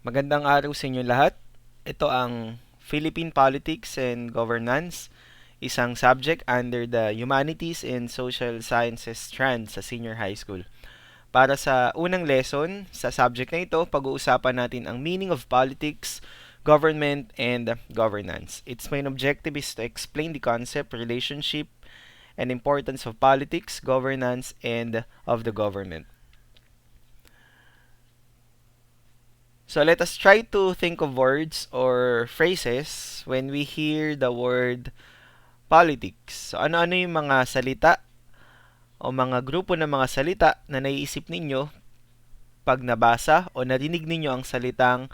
Magandang araw sa inyo lahat. Ito ang Philippine Politics and Governance, isang subject under the Humanities and Social Sciences strand sa senior high school. Para sa unang lesson sa subject na ito, pag-uusapan natin ang meaning of politics, government, and governance. Its main objective is to explain the concept, relationship, and importance of politics, governance, and of the government. So let us try to think of words or phrases when we hear the word politics. So ano-ano yung mga salita o mga grupo ng mga salita na naiisip ninyo pag nabasa o narinig ninyo ang salitang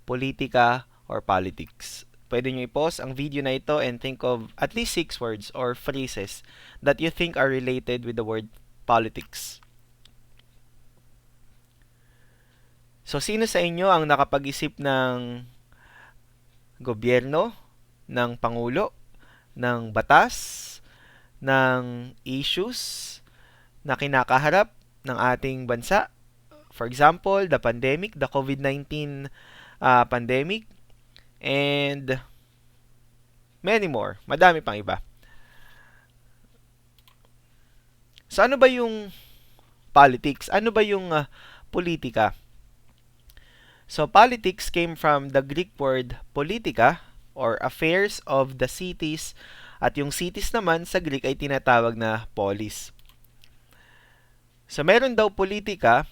politika or politics. Pwede nyo i-pause ang video na ito and think of at least 6 words or phrases that you think are related with the word politics. So sino sa inyo ang nakapag-isip ng gobyerno, ng pangulo, ng batas, ng issues na kinakaharap ng ating bansa? For example, the pandemic, the COVID-19 pandemic, and many more. Madami pang iba. So ano ba yung politics? Ano ba yung politika? So politics came from the Greek word politika or affairs of the cities, at yung cities naman sa Greek ay tinatawag na polis. So meron daw politika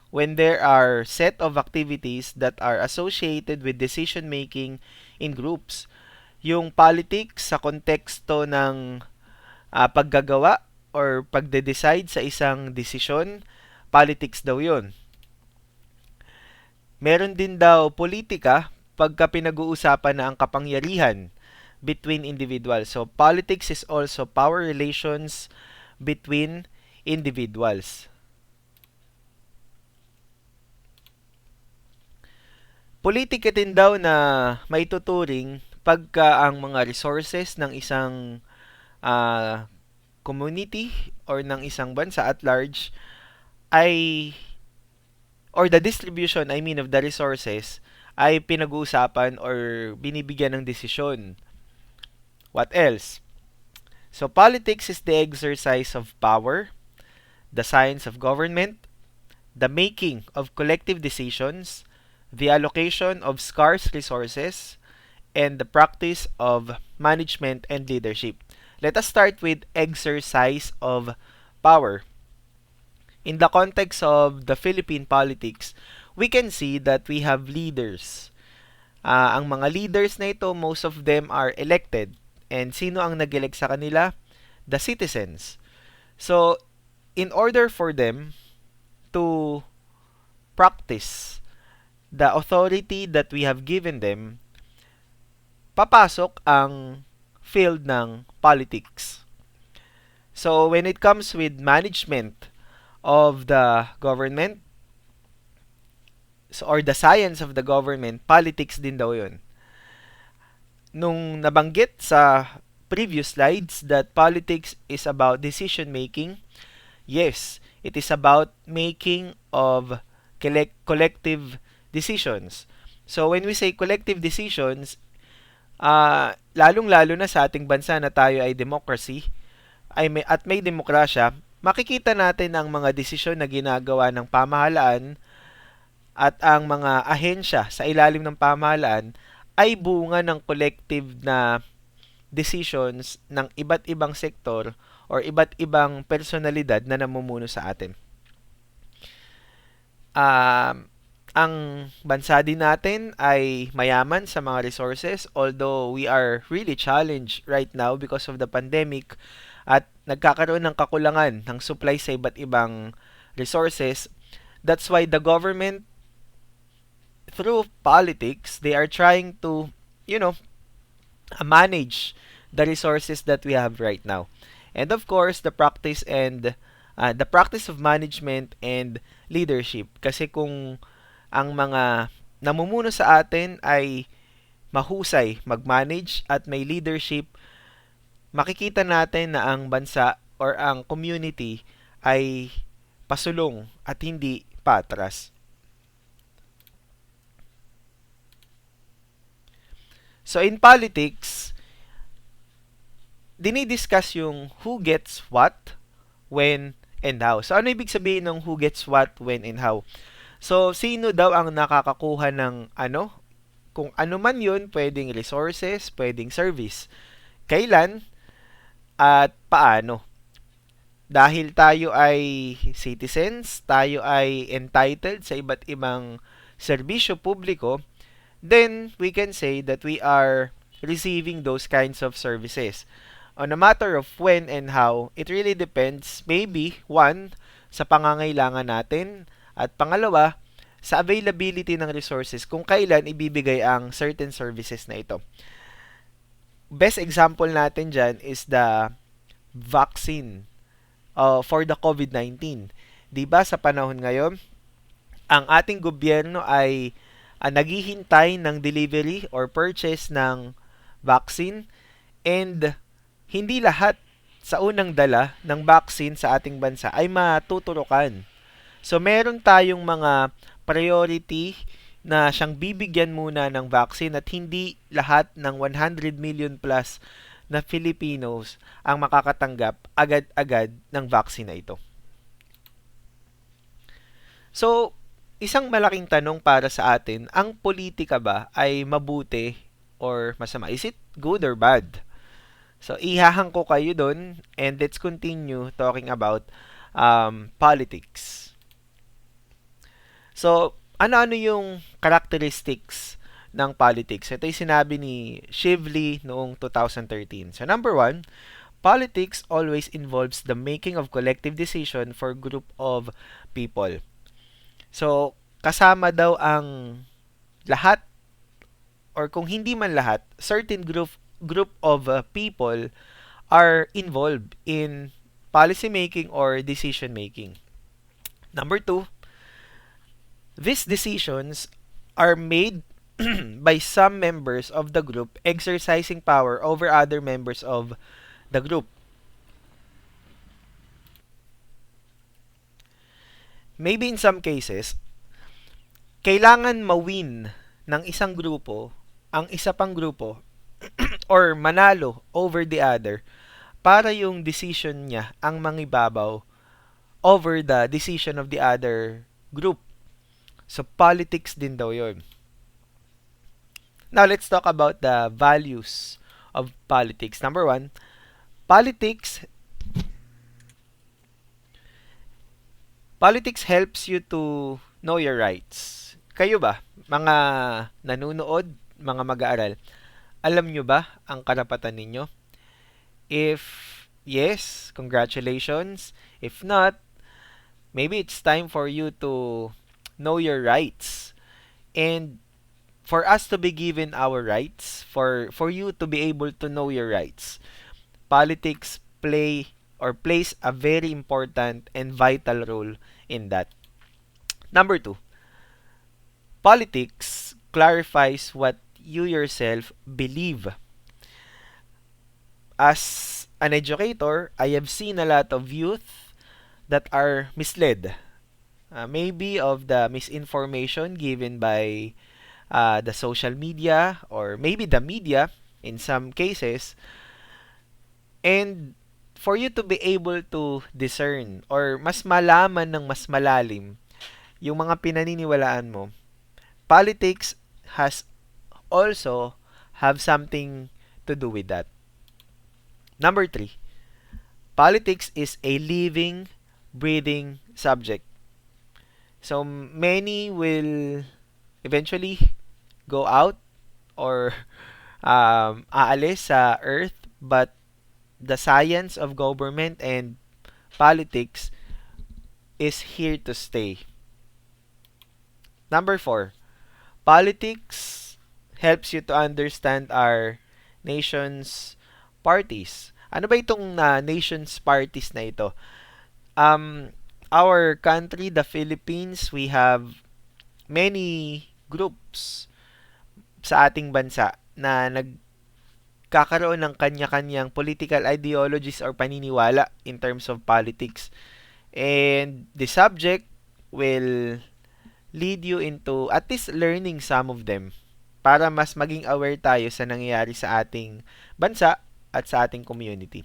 when there are set of activities that are associated with decision making in groups. Yung politics sa konteksto ng paggagawa or pagde-decide sa isang desisyon, politics daw yun. Meron din daw politika pagka pinag-uusapan na ang kapangyarihan between individuals. So, politics is also power relations between individuals. Politika din daw na maituturing pagka ang mga resources ng isang community or ng isang bansa at large ay or the distribution, I mean, of the resources ay pinag-uusapan or binibigyan ng desisyon. What else? So, politics is the exercise of power, the science of government, the making of collective decisions, the allocation of scarce resources, and the practice of management and leadership. Let us start with exercise of power. In the context of the Philippine politics, we can see that we have leaders. Ang mga leaders na ito, most of them are elected. And sino ang nag-elect sa kanila? The citizens. So, in order for them to practice the authority that we have given them, papasok ang field ng politics. So, when it comes with management of the government, or the science of the government, politics din daw yun. Nung nabanggit sa previous slides that politics is about decision making, yes, it is about making of collective decisions. So when we say collective decisions, lalong-lalo na sa ating bansa na tayo ay democracy, at may demokrasya, makikita natin ang mga desisyon na ginagawa ng pamahalaan at ang mga ahensya sa ilalim ng pamahalaan ay bunga ng collective na decisions ng iba't ibang sektor or iba't ibang personalidad na namumuno sa atin. Ang bansa din natin ay mayaman sa mga resources, although we are really challenged right now because of the pandemic at nagkakaroon ng kakulangan ng supply sa iba't ibang resources. That's why the government, through politics, they are trying to, manage the resources that we have right now. And of course, the practice of management and leadership. Kasi kung ang mga namumuno sa atin ay mahusay mag-manage at may leadership, makikita natin na ang bansa or ang community ay pasulong at hindi patras. So in politics, dinidiscuss yung who gets what, when, and how. So ano ibig sabihin ng who gets what, when, and how? So sino daw ang nakakakuha ng ano? Kung ano man yun, pwedeng resources, pwedeng service. Kailan at paano? Dahil tayo ay citizens, tayo ay entitled sa iba't ibang serbisyo publiko, then we can say that we are receiving those kinds of services. On a matter of when and how, it really depends, maybe, one, sa pangangailangan natin, at pangalawa, sa availability ng resources kung kailan ibibigay ang certain services na ito. Best example natin dyan is the vaccine for the COVID-19. 'Di ba sa panahon ngayon, ang ating gobyerno ay naghihintay ng delivery or purchase ng vaccine, and hindi lahat sa unang dala ng vaccine sa ating bansa ay matuturukan. So meron tayong mga priority na siyang bibigyan muna ng vaccine, at hindi lahat ng 100 million plus na Filipinos ang makakatanggap agad-agad ng vaccine na ito. So, isang malaking tanong para sa atin, ang politika ba ay mabuti or masama? Is it good or bad? So, ihahang ko kayo dun, and let's continue talking about politics. So, ano-ano yung characteristics ng politics? Ito yung sinabi ni Shively noong 2013. So, number one, politics always involves the making of collective decision for group of people. So, kasama daw ang lahat, or kung hindi man lahat, certain group of people are involved in policy making or decision making. Number two, these decisions are made by some members of the group exercising power over other members of the group. Maybe in some cases, kailangan mawin ng isang grupo ang isa pang grupo or manalo over the other para yung decision niya ang mangibabaw over the decision of the other group. So, politics din daw yun. Now, let's talk about the values of politics. Number one, politics helps you to know your rights. Kayo ba, mga nanunood, mga mag-aaral, alam nyo ba ang karapatan ninyo? If yes, congratulations. If not, maybe it's time for you to know your rights. And for us to be given our rights, for you to be able to know your rights, politics plays a very important and vital role in that. Number two, politics clarifies what you yourself believe. As an educator, I have seen a lot of youth that are misled. Maybe of the misinformation given by the social media, or maybe the media in some cases. And for you to be able to discern or mas malaman ng mas malalim yung mga pinaniniwalaan mo, politics has also have something to do with that. Number three, politics is a living, breathing subject. So many will eventually go out or aalis sa earth, but the science of government and politics is here to stay. Number four, politics helps you to understand our nation's parties. Ano ba itong nation's parties na ito? Our country, the Philippines, we have many groups sa ating bansa na nagkakaroon ng kanya-kanyang political ideologies or paniniwala in terms of politics. And the subject will lead you into at least learning some of them para mas maging aware tayo sa nangyayari sa ating bansa at sa ating community.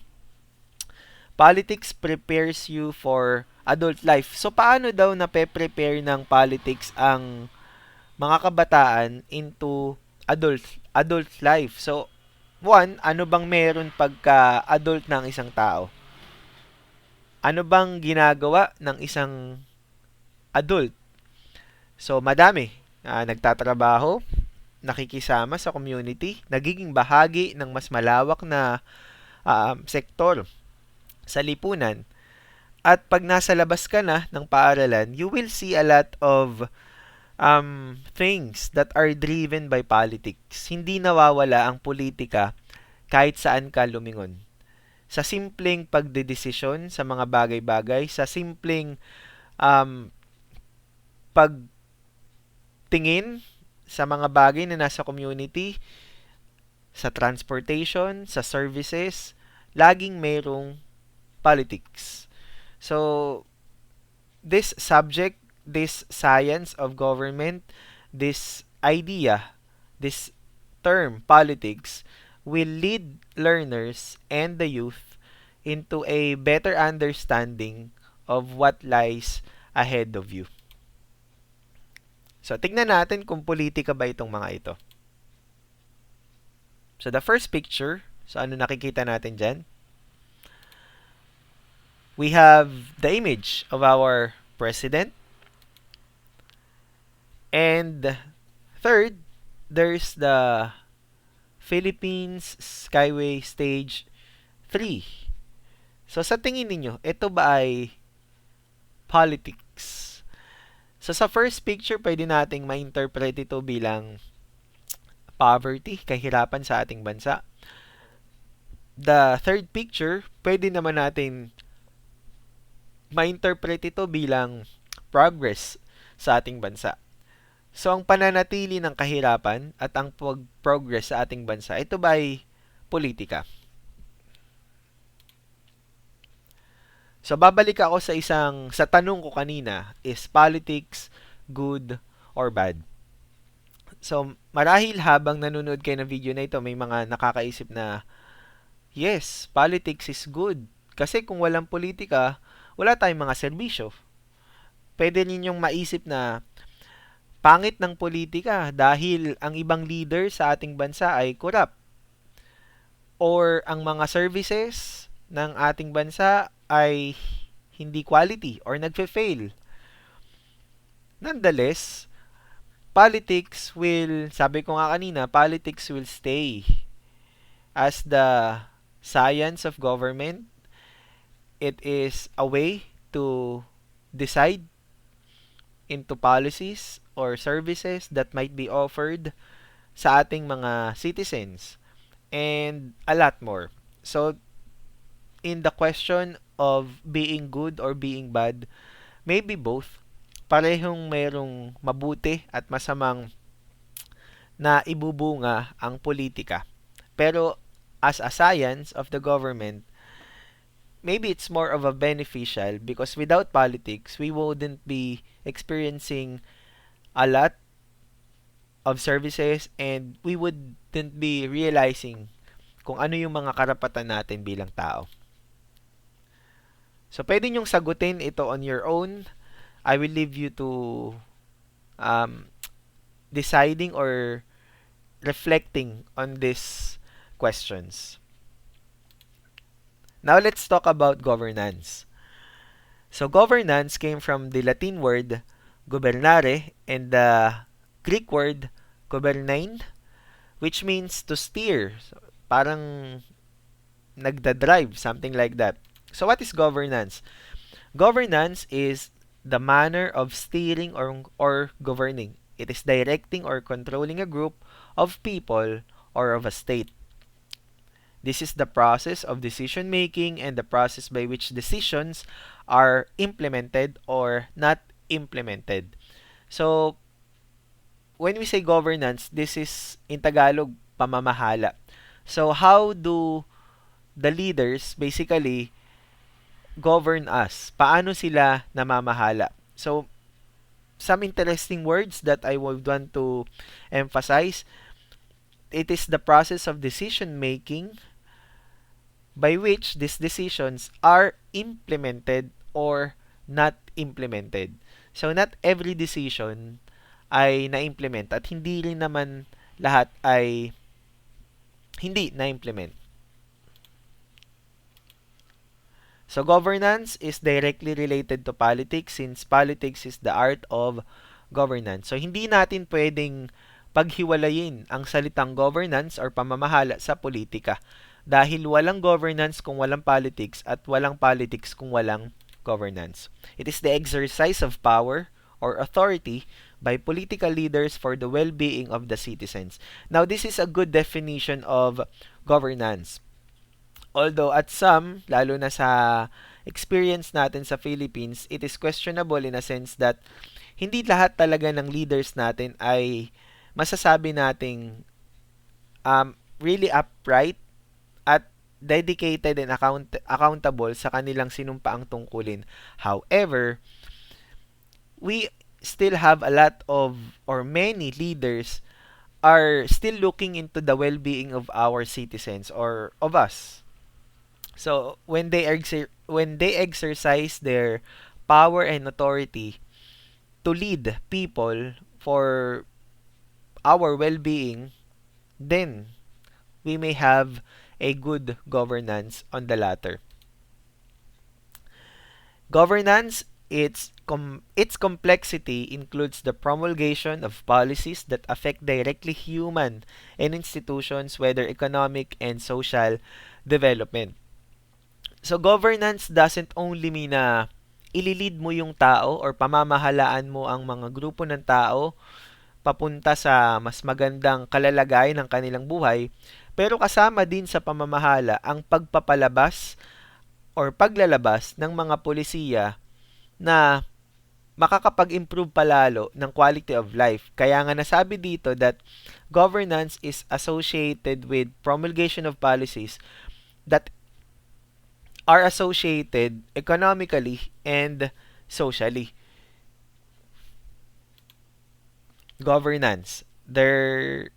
Politics prepares you for adult life. So, paano daw nape-prepare ng politics ang mga kabataan into adult life? So, one, ano bang meron pagka-adult ng isang tao? Ano bang ginagawa ng isang adult? So, madami. Nagtatrabaho, nakikisama sa community, nagiging bahagi ng mas malawak na sektor sa lipunan. At pag nasa labas ka na ng paaralan, you will see a lot of things that are driven by politics. Hindi nawawala ang politika kahit saan ka lumingon. Sa simpleng pagdedesisyon sa mga bagay-bagay, sa simpleng um, pagtingin sa mga bagay na nasa community, sa transportation, sa services, laging mayroong politics. So, this subject, this science of government, this idea, this term, politics, will lead learners and the youth into a better understanding of what lies ahead of you. So, tignan natin kung politika ba itong mga ito. So, the first picture, so ano nakikita natin dyan? We have the image of our president. And third, there's the Philippines Skyway Stage 3. So, sa tingin ninyo, ito ba ay politics? So, sa first picture, pwede nating ma-interpret ito bilang poverty, kahirapan sa ating bansa. The third picture, pwede naman natin ma-interpret ito bilang progress sa ating bansa. So, ang pananatili ng kahirapan at ang progress sa ating bansa, ito ba ay politika? So, babalik ako sa tanong ko kanina, is politics good or bad? So, marahil habang nanonood kayo ng video na ito, may mga nakakaisip na, yes, politics is good. Kasi kung walang politika, wala tayong mga serbisyo. Pwede ninyong maisip na, pangit ng politika dahil ang ibang leader sa ating bansa ay corrupt. Or ang mga services ng ating bansa ay hindi quality or nagfe-fail. Nonetheless, politics will, sabi ko nga kanina, politics will stay as the science of government. It is a way to decide into policies or services that might be offered sa ating mga citizens and a lot more. So, in the question of being good or being bad, maybe both. Parehong mayroong mabuti at masamang na ibubunga ang politika. Pero as a science of the government, maybe it's more of a beneficial because without politics, we wouldn't be experiencing a lot of services and we wouldn't be realizing kung ano yung mga karapatan natin bilang tao. So, pwede nyong sagutin ito on your own. I will leave you to deciding or reflecting on these questions. Now, let's talk about governance. So, governance came from the Latin word gobernare and the Greek word gobernein, which means to steer. So, parang nagda-drive, something like that. So, what is governance? Governance is the manner of steering or governing. It is directing or controlling a group of people or of a state. This is the process of decision making and the process by which decisions are implemented or not implemented. So, when we say governance, this is in Tagalog, pamamahala. So, how do the leaders basically govern us? Paano sila namamahala? So, some interesting words that I would want to emphasize. It is the process of decision making by which these decisions are implemented or not implemented. So not every decision ay na-implement at hindi rin naman lahat ay hindi na-implement. So governance is directly related to politics since politics is the art of governance. So hindi natin pwedeng paghiwalayin ang salitang governance or pamamahala sa politika dahil walang governance kung walang politics at walang politics kung walang governance. It is the exercise of power or authority by political leaders for the well-being of the citizens. Now, this is a good definition of governance. Although at some, lalo na sa experience natin sa Philippines, it is questionable in a sense that hindi lahat talaga ng leaders natin ay masasabi nating really upright at dedicated and accountable sa kanilang sinumpaang tungkulin. However, we still have a lot of or many leaders are still looking into the well-being of our citizens or of us. So when they exercise their power and authority to lead people for our well-being, then we may have a good governance on the latter. Governance, its complexity includes the promulgation of policies that affect directly human and institutions, whether economic and social development. So governance doesn't only mean na ililid mo yung tao or pamamahalaan mo ang mga grupo ng tao papunta sa mas magandang kalalagayan ng kanilang buhay, pero kasama din sa pamamahala ang pagpapalabas or paglalabas ng mga polisiya na makakapag-improve palalo ng quality of life. Kaya nga nasabi dito that governance is associated with promulgation of policies that are associated economically and socially. Governance. There's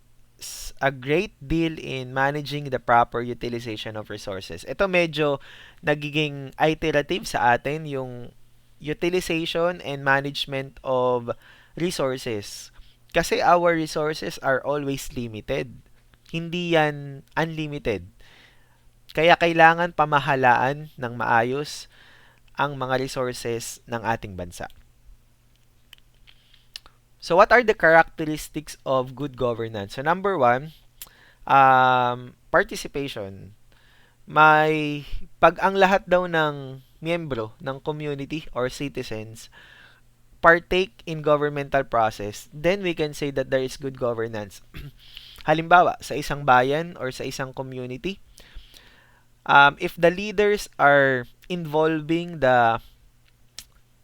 a great deal in managing the proper utilization of resources. Ito medyo nagiging iterative sa atin yung utilization and management of resources. Kasi our resources are always limited. Hindi yan unlimited. Kaya kailangan pamahalaan ng maayos ang mga resources ng ating bansa. So what are the characteristics of good governance? So number one, participation. Pag ang lahat daw ng miyembro ng community or citizens partake in governmental process, then we can say that there is good governance. Halimbawa, sa isang bayan or sa isang community, if the leaders are involving the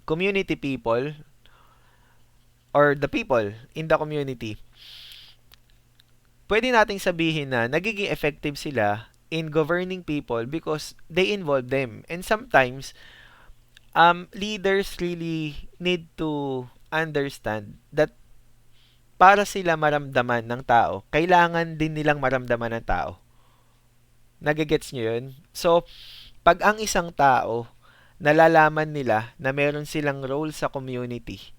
community people or the people in the community, pwede nating sabihin na nagiging effective sila in governing people because they involve them. And sometimes, leaders really need to understand that para sila maramdaman ng tao, kailangan din nilang maramdaman ng tao. Nagigets nyo yun? So, pag ang isang tao, nalalaman nila na meron silang role sa community,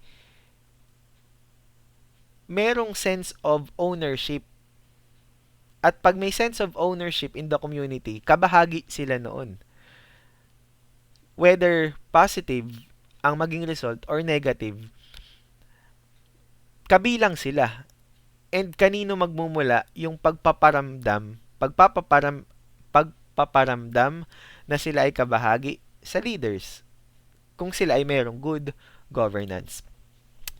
merong sense of ownership. At pag may sense of ownership in the community, kabahagi sila noon. Whether positive ang maging result or negative, kabilang sila. And kanino magmumula yung pagpaparamdam na sila ay kabahagi sa leaders kung sila ay merong good governance.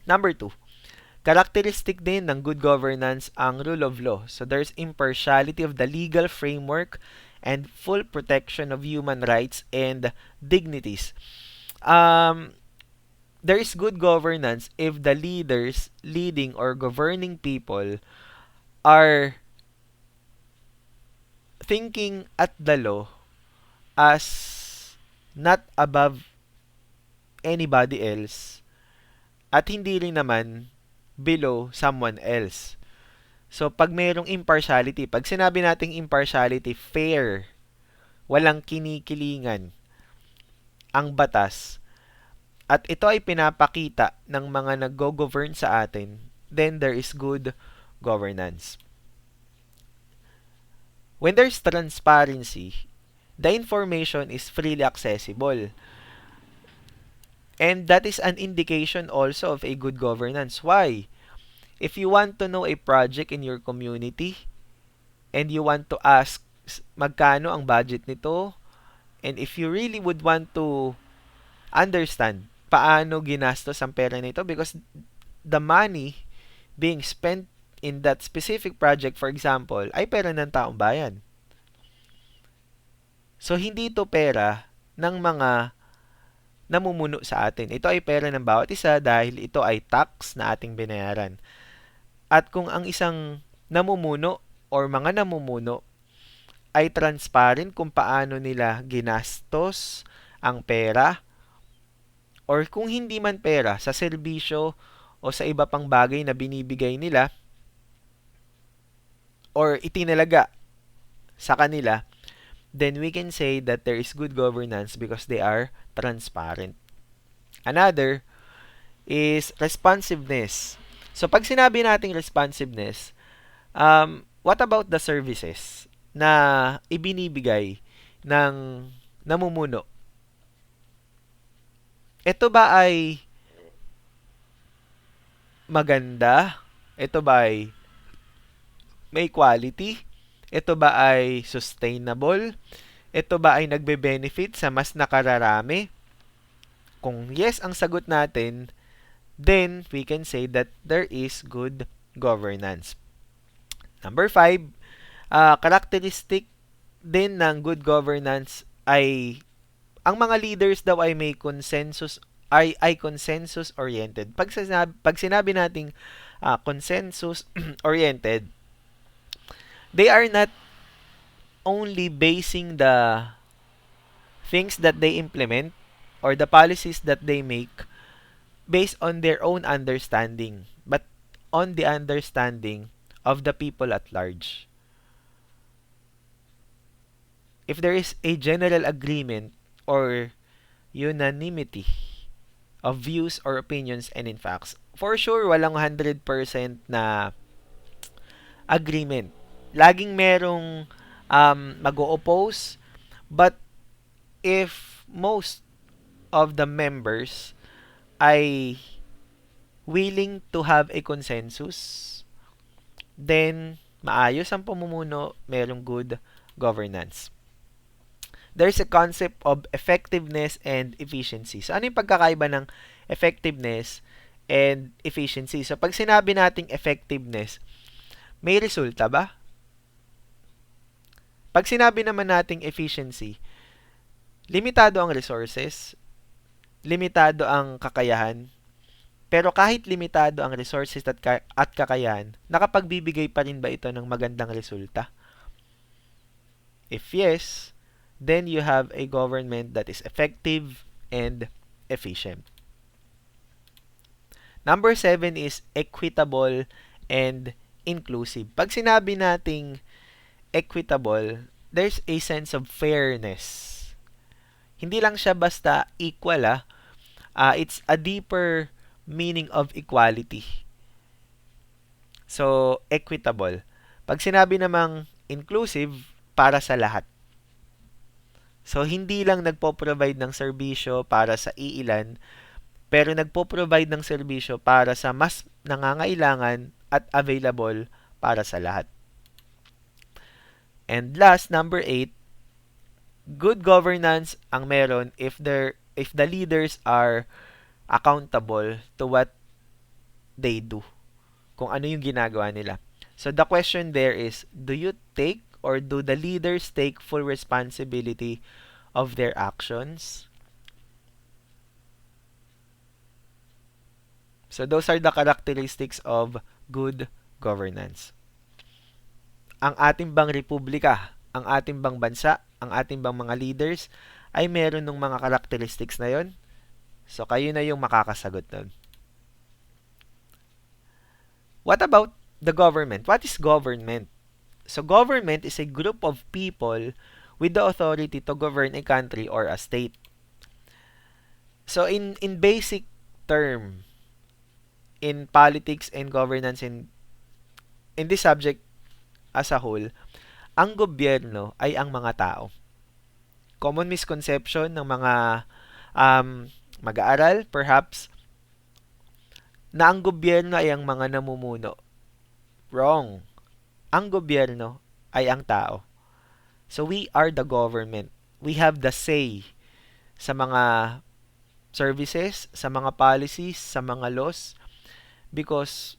Number 2, characteristic din ng good governance ang rule of law. So there's impartiality of the legal framework and full protection of human rights and dignities. There is good governance if the leaders leading or governing people are thinking at the law as not above anybody else at hindi rin naman below someone else. So, pag mayroong impartiality, pag sinabi nating impartiality, fair, walang kinikilingan ang batas, at ito ay pinapakita ng mga naggo-govern sa atin, then there is good governance. When there's transparency, the information is freely accessible. And that is an indication also of a good governance. Why? If you want to know a project in your community and you want to ask magkano ang budget nito, and if you really would want to understand paano ginastos ang pera nito, because the money being spent in that specific project, for example, ay pera ng taong bayan. So, hindi ito pera ng mga namumuno sa atin. Ito ay pera ng bawat isa dahil ito ay tax na ating binayaran. At kung ang isang namumuno or mga namumuno ay transparent kung paano nila ginastos ang pera, or kung hindi man pera, sa serbisyo o sa iba pang bagay na binibigay nila or itinalaga sa kanila, then we can say that there is good governance because they are transparent. Another is responsiveness. So, pag sinabi nating responsiveness, what about the services na ibinibigay ng namumuno? Ito ba ay maganda? Ito ba ay may quality? Ito ba ay sustainable? Ito ba ay nagbe-benefit sa mas nakararami? Kung yes ang sagot natin, then we can say that there is good governance. Number 5, characteristic din ng good governance ay ang mga leaders daw ay may consensus ay consensus oriented. Pag sinabi nating consensus oriented, they are not only basing the things that they implement or the policies that they make based on their own understanding, but on the understanding of the people at large. If there is a general agreement or unanimity of views or opinions and in facts, for sure, walang 100% na agreement. Laging merong mag-o-oppose, but if most of the members ay willing to have a consensus, then maayos ang pamumuno, merong good governance. There's a concept of effectiveness and efficiency. So, ano yung pagkakaiba ng effectiveness and efficiency? So, pag sinabi nating effectiveness, may resulta ba? Pag sinabi naman nating efficiency, limitado ang resources, limitado ang kakayahan, pero kahit limitado ang resources at kakayahan, nakapagbibigay pa rin ba ito ng magandang resulta? If yes, then you have a government that is effective and efficient. Number 7 is equitable and inclusive. Pag sinabi nating equitable, there's a sense of fairness. Hindi lang siya basta equal, it's a deeper meaning of equality. So, equitable. Pag sinabi namang inclusive, para sa lahat. So, hindi lang nagpo-provide ng serbisyo para sa iilan, pero nagpo-provide ng serbisyo para sa mas nangangailangan at available para sa lahat. And last, number 8, good governance ang meron if the leaders are accountable to what they do. Kung ano yung ginagawa nila. So, the question there is, do you take or do the leaders take full responsibility of their actions? So, those are the characteristics of good governance. Ang ating bang republika, ang ating bang bansa, ang ating bang mga leaders, ay meron ng mga characteristics na yon? So, kayo na yung makakasagot nun. What about the government. What is government? So government is a group of people with the authority to govern a country or a state. So in basic term, in politics and governance in this subject as a whole, ang gobyerno ay ang mga tao. Common misconception ng mga mag-aaral, perhaps, na ang gobyerno ay ang mga namumuno. Wrong. Ang gobyerno ay ang tao. So we are the government. We have the say sa mga services, sa mga policies, sa mga laws, because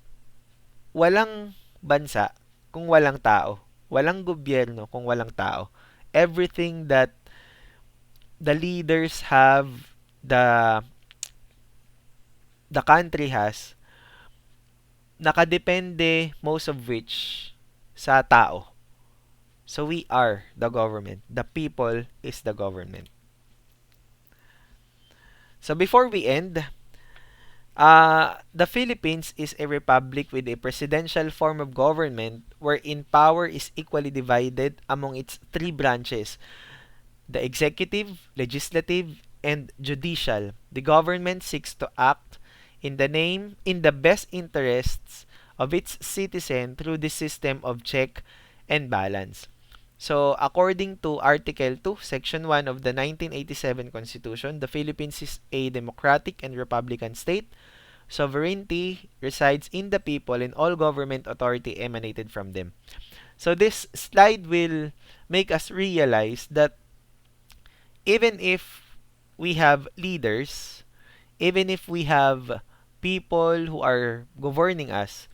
walang bansa kung walang tao. Walang gobyerno kung walang tao. Everything that the leaders have, the country has, nakadepende most of which sa tao. So we are the government. The people is the government. So before we end, the Philippines is a republic with a presidential form of government wherein power is equally divided among its three branches: the executive, legislative, and judicial. The government seeks to act in the best interests of its citizen through the system of check and balance. So, according to Article 2, Section 1 of the 1987 Constitution, the Philippines is a democratic and republican state. Sovereignty resides in the people and all government authority emanated from them. So, this slide will make us realize that even if we have leaders, even if we have people who are governing us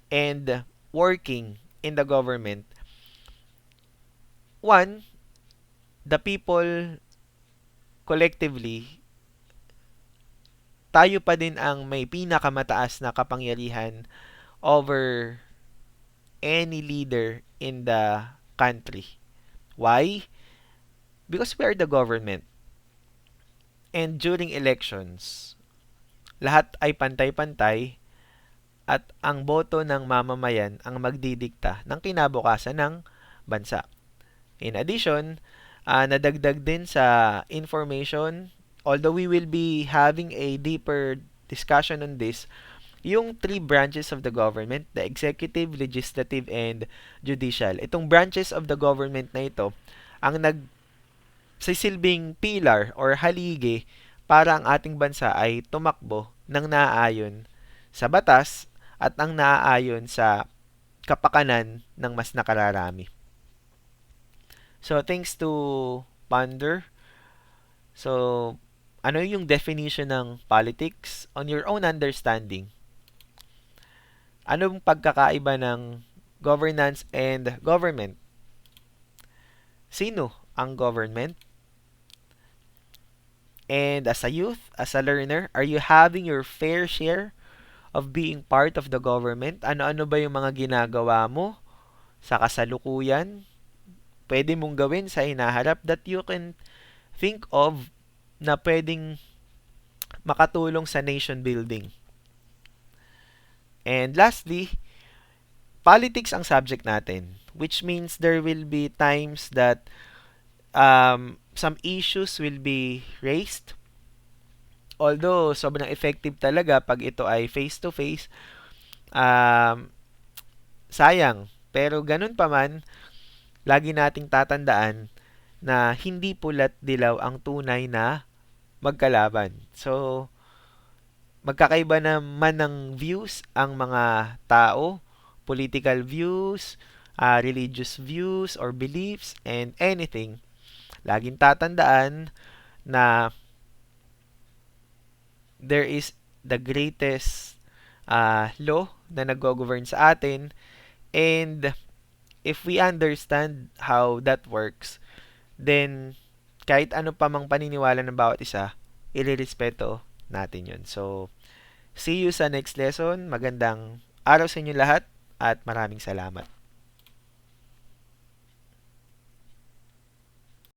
and working in the government, one, the people collectively, tayo pa din ang may pinakamataas na kapangyarihan over any leader in the country. Why? Because we are the government. And during elections, lahat ay pantay-pantay at ang boto ng mamamayan ang magdidikta ng kinabukasan ng bansa. In addition, nadagdag din sa information, although we will be having a deeper discussion on this, yung three branches of the government, the executive, legislative, and judicial. Itong branches of the government na ito, ang nagsisilbing pillar or haligi para ang ating bansa ay tumakbo ng naaayon sa batas at ang naaayon sa kapakanan ng mas nakararami. So, things to ponder. So, ano yung definition ng politics? On your own understanding, anong pagkakaiba ng governance and government? Sino ang government? And as a youth, as a learner, are you having your fair share of being part of the government? Ano-ano ba yung mga ginagawa mo sa kasalukuyan? Pwede mong gawin sa hinaharap that you can think of na pwedeng makatulong sa nation building. And lastly, politics ang subject natin, which means there will be times that some issues will be raised. Although sobrang effective talaga pag ito ay face-to-face, sayang. Pero ganun pa man, lagi nating tatandaan na hindi pula't dilaw ang tunay na magkalaban. So, magkakaiba naman ng views ang mga tao, political views, religious views or beliefs, and anything. Laging tatandaan na there is the greatest law na nag-govern sa atin, and if we understand how that works, then kahit ano pa mang paniniwala ng bawat isa, ilirespeto natin yun. So, see you sa next lesson. Magandang araw sa inyo lahat at maraming salamat.